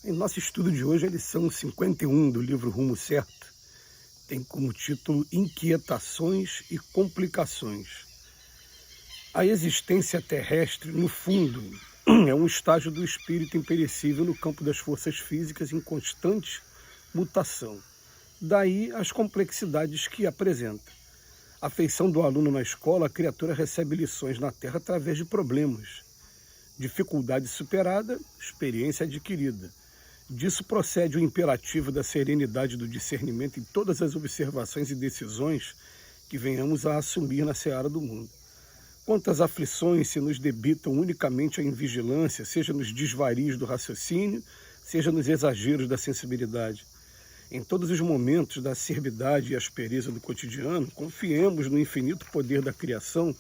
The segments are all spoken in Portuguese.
Em nosso estudo de hoje, a lição 51 do livro Rumo Certo tem como título Inquietações e Complicações. A existência terrestre, no fundo, é um estágio do espírito imperecível no campo das forças físicas em constante mutação. Daí as complexidades que apresenta. A feição do aluno na escola, a criatura recebe lições na Terra através de problemas. Dificuldade superada, experiência adquirida. Disso procede o imperativo da serenidade do discernimento em todas as observações e decisões que venhamos a assumir na seara do mundo. Quantas aflições se nos debitam unicamente a invigilância, seja nos desvarios do raciocínio, seja nos exageros da sensibilidade. Em todos os momentos da acerbidade e aspereza do cotidiano, confiemos no infinito poder da criação,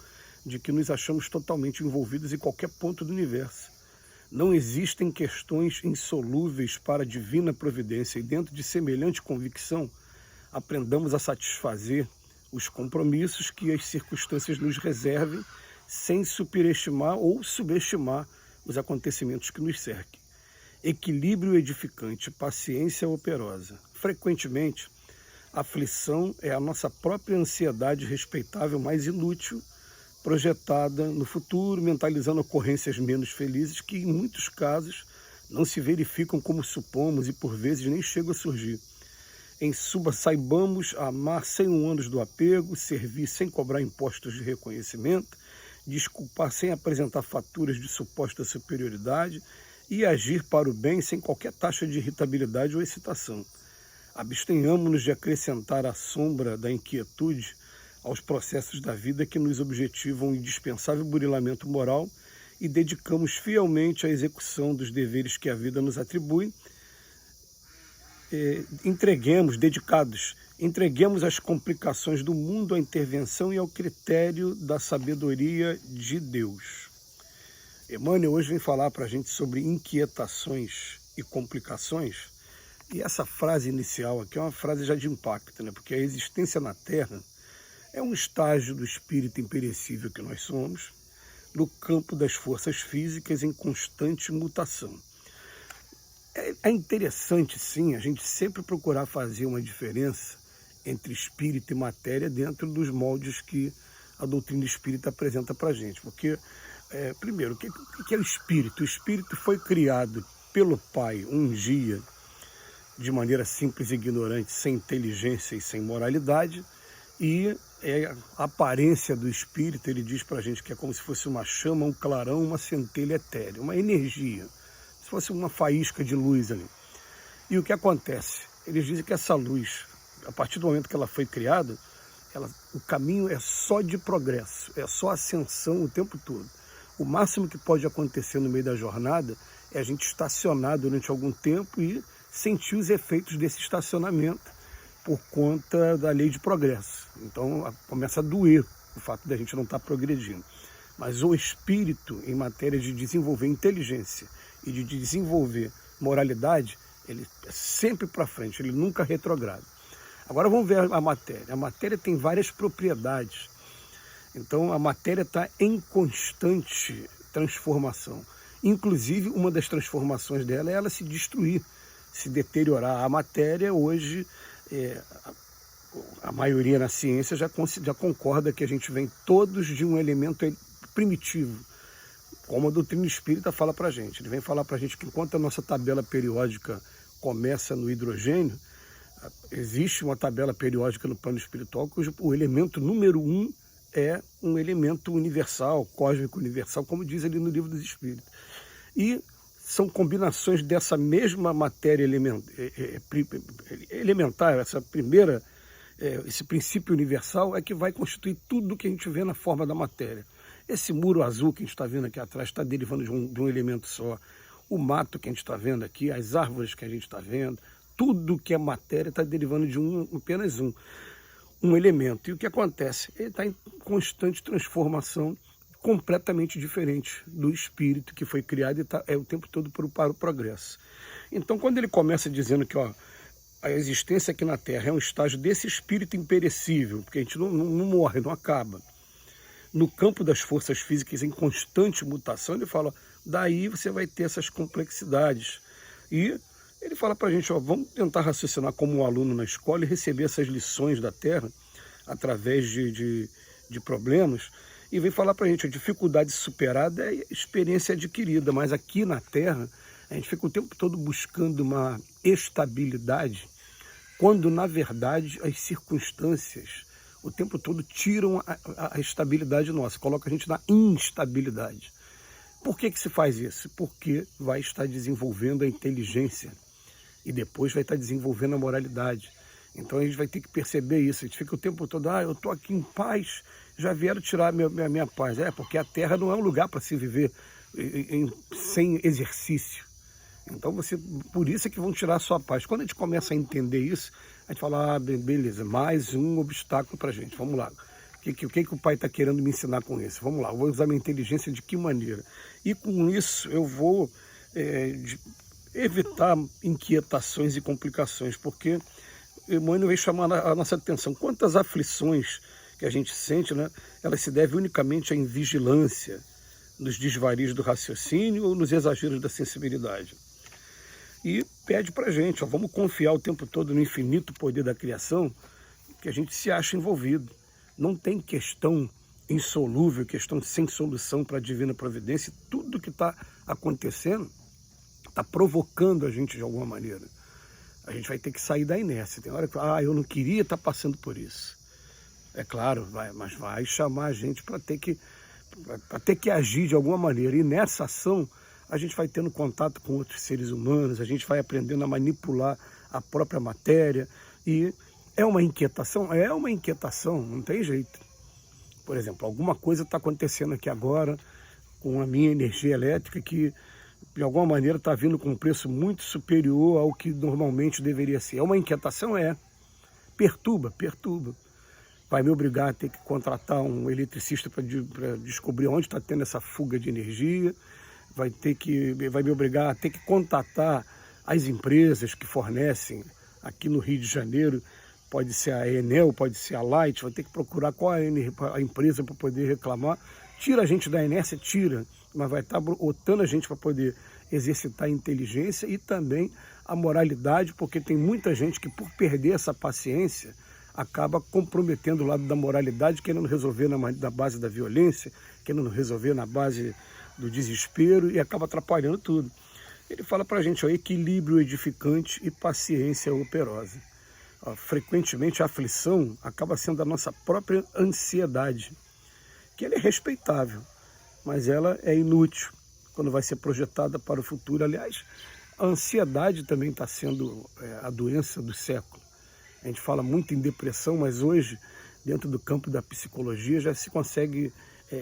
de que nos achamos totalmente envolvidos em qualquer ponto do universo. Não existem questões insolúveis para a divina providência, e dentro de semelhante convicção, aprendamos a satisfazer os compromissos que as circunstâncias nos reservem, sem superestimar ou subestimar os acontecimentos que nos cerquem. Equilíbrio edificante, paciência operosa. Frequentemente, a aflição é a nossa própria ansiedade respeitável mais inútil, projetada no futuro, mentalizando ocorrências menos felizes que, em muitos casos, não se verificam como supomos e, por vezes, nem chegam a surgir. Em suma, saibamos amar sem anos do apego, servir sem cobrar impostos de reconhecimento, desculpar sem apresentar faturas de suposta superioridade e agir para o bem sem qualquer taxa de irritabilidade ou excitação. Abstenhamos-nos de acrescentar a sombra da inquietude aos processos da vida que nos objetivam um indispensável burilamento moral e dedicamos fielmente à execução dos deveres que a vida nos atribui. Entreguemos as complicações do mundo à intervenção e ao critério da sabedoria de Deus. Emmanuel hoje vem falar para a gente sobre inquietações e complicações, e essa frase inicial aqui é uma frase já de impacto, né? Porque a existência na Terra é um estágio do espírito imperecível que nós somos, no campo das forças físicas em constante mutação. É interessante, sim, a gente sempre procurar fazer uma diferença entre espírito e matéria dentro dos moldes que a doutrina espírita apresenta para a gente. Porque, primeiro, o que é o espírito? O espírito foi criado pelo Pai um dia, de maneira simples e ignorante, sem inteligência e sem moralidade, e a aparência do espírito, ele diz para a gente que é como se fosse uma chama, um clarão, uma centelha etérea, uma energia, se fosse uma faísca de luz ali. E o que acontece? Eles dizem que essa luz, a partir do momento que ela foi criada, o caminho é só de progresso, é só ascensão o tempo todo. O máximo que pode acontecer no meio da jornada é a gente estacionar durante algum tempo e sentir os efeitos desse estacionamento por conta da lei de progresso. Então começa a doer o fato da gente não estar progredindo. Mas o espírito, em matéria de desenvolver inteligência e de desenvolver moralidade, ele é sempre para frente, ele nunca retrograda. Agora vamos ver a matéria. A matéria tem várias propriedades. Então a matéria está em constante transformação. Inclusive, uma das transformações dela é ela se destruir, se deteriorar. A matéria hoje, a maioria na ciência já concorda que a gente vem todos de um elemento primitivo, como a doutrina espírita fala para a gente. Ele vem falar para a gente que enquanto a nossa tabela periódica começa no hidrogênio, existe uma tabela periódica no plano espiritual cujo o elemento número 1 é um elemento universal, cósmico universal, como diz ali no Livro dos Espíritos. E são combinações dessa mesma matéria elementar, esse princípio universal é que vai constituir tudo o que a gente vê na forma da matéria. Esse muro azul que a gente está vendo aqui atrás está derivando de um elemento só. O mato que a gente está vendo aqui, as árvores que a gente está vendo, tudo que é matéria está derivando de apenas um elemento. E o que acontece? Ele está em constante transformação, completamente diferente do espírito que foi criado e é o tempo todo para o progresso. Então, quando ele começa dizendo que a existência aqui na Terra é um estágio desse espírito imperecível, porque a gente não morre, não acaba, no campo das forças físicas em constante mutação, ele fala, daí você vai ter essas complexidades, E ele fala para a gente, ó, vamos tentar raciocinar como um aluno na escola e receber essas lições da Terra através de problemas, e vem falar para a gente, a dificuldade superada é experiência adquirida, mas aqui na Terra a gente fica o tempo todo buscando uma estabilidade, quando na verdade as circunstâncias o tempo todo tiram a estabilidade nossa, coloca a gente na instabilidade. Por que se faz isso? Porque vai estar desenvolvendo a inteligência e depois vai estar desenvolvendo a moralidade. Então a gente vai ter que perceber isso. A gente fica o tempo todo, eu estou aqui em paz, já vieram tirar minha paz. Porque a Terra não é um lugar para se viver sem exercício. Então por isso é que vão tirar a sua paz. Quando a gente começa a entender isso, a gente fala, beleza, mais um obstáculo para a gente, vamos lá. O que o pai está querendo me ensinar com isso? Vamos lá, eu vou usar minha inteligência de que maneira? E com isso eu vou evitar inquietações e complicações, porque Emmanuel vem chamando a nossa atenção. Quantas aflições que a gente sente, né? Elas se devem unicamente à invigilância, nos desvarios do raciocínio ou nos exageros da sensibilidade. E pede para a gente, vamos confiar o tempo todo no infinito poder da criação, que a gente se acha envolvido. Não tem questão insolúvel, questão sem solução para a divina providência. Tudo que está acontecendo está provocando a gente de alguma maneira. A gente vai ter que sair da inércia. Tem hora que eu não queria estar passando por isso. É claro, mas vai chamar a gente para ter que agir de alguma maneira. E nessa ação, a gente vai tendo contato com outros seres humanos, a gente vai aprendendo a manipular a própria matéria. E é uma inquietação? É uma inquietação, não tem jeito. Por exemplo, alguma coisa está acontecendo aqui agora com a minha energia elétrica que de alguma maneira está vindo com um preço muito superior ao que normalmente deveria ser. É uma inquietação? Perturba. Vai me obrigar a ter que contratar um eletricista para descobrir onde está tendo essa fuga de energia, vai me obrigar a ter que contatar as empresas que fornecem aqui no Rio de Janeiro, pode ser a Enel, pode ser a Light, vai ter que procurar qual é a empresa para poder reclamar. Tira a gente da inércia, mas vai estar botando a gente para poder exercitar a inteligência e também a moralidade, porque tem muita gente que, por perder essa paciência, acaba comprometendo o lado da moralidade, querendo resolver na base da violência, querendo resolver na base do desespero e acaba atrapalhando tudo. Ele fala para a gente, equilíbrio edificante e paciência operosa. Frequentemente a aflição acaba sendo a nossa própria ansiedade, que ela é respeitável, mas ela é inútil quando vai ser projetada para o futuro. Aliás, a ansiedade também está sendo a doença do século. A gente fala muito em depressão, mas hoje, dentro do campo da psicologia, já se consegue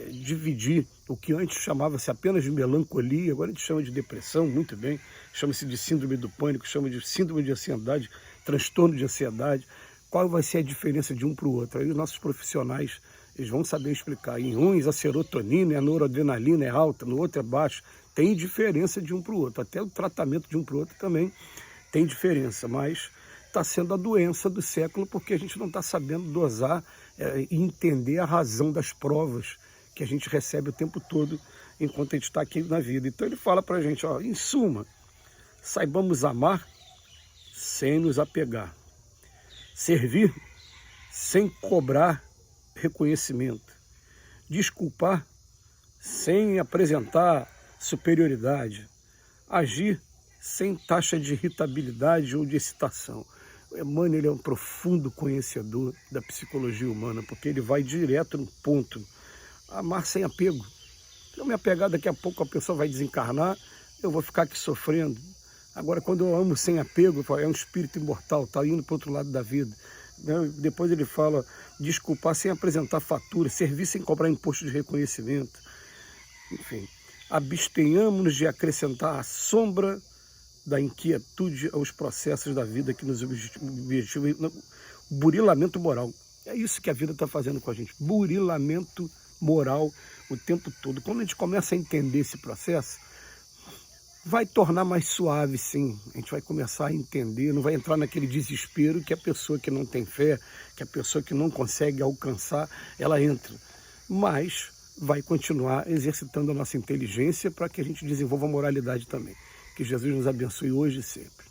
dividir o que antes chamava-se apenas de melancolia, agora a gente chama de depressão, muito bem, chama-se de síndrome do pânico, chama de síndrome de ansiedade, transtorno de ansiedade. Qual vai ser a diferença de um para o outro? Aí os nossos profissionais, eles vão saber explicar. Em uns a serotonina e a noradrenalina é alta, no outro é baixa. Tem diferença de um para o outro, até o tratamento de um para o outro também tem diferença, mas está sendo a doença do século porque a gente não está sabendo dosar e entender a razão das provas que a gente recebe o tempo todo enquanto a gente está aqui na vida. Então ele fala para a gente, em suma, saibamos amar sem nos apegar, servir sem cobrar reconhecimento, desculpar sem apresentar superioridade, agir sem taxa de irritabilidade ou de excitação. O Emmanuel, ele é um profundo conhecedor da psicologia humana, porque ele vai direto no ponto. Amar sem apego. Se eu me apegar, daqui a pouco a pessoa vai desencarnar, eu vou ficar aqui sofrendo. Agora, quando eu amo sem apego, é um espírito imortal, está indo para o outro lado da vida. Depois ele fala, desculpar sem apresentar fatura, servir sem cobrar imposto de reconhecimento. Enfim, abstenhamos-nos de acrescentar a sombra da inquietude aos processos da vida que nos objetivam. Burilamento moral. É isso que a vida está fazendo com a gente. Burilamento moral o tempo todo. Quando a gente começa a entender esse processo, vai tornar mais suave, sim. A gente vai começar a entender, não vai entrar naquele desespero que a pessoa que não tem fé, que a pessoa que não consegue alcançar, ela entra. Mas vai continuar exercitando a nossa inteligência para que a gente desenvolva a moralidade também. Que Jesus nos abençoe hoje e sempre.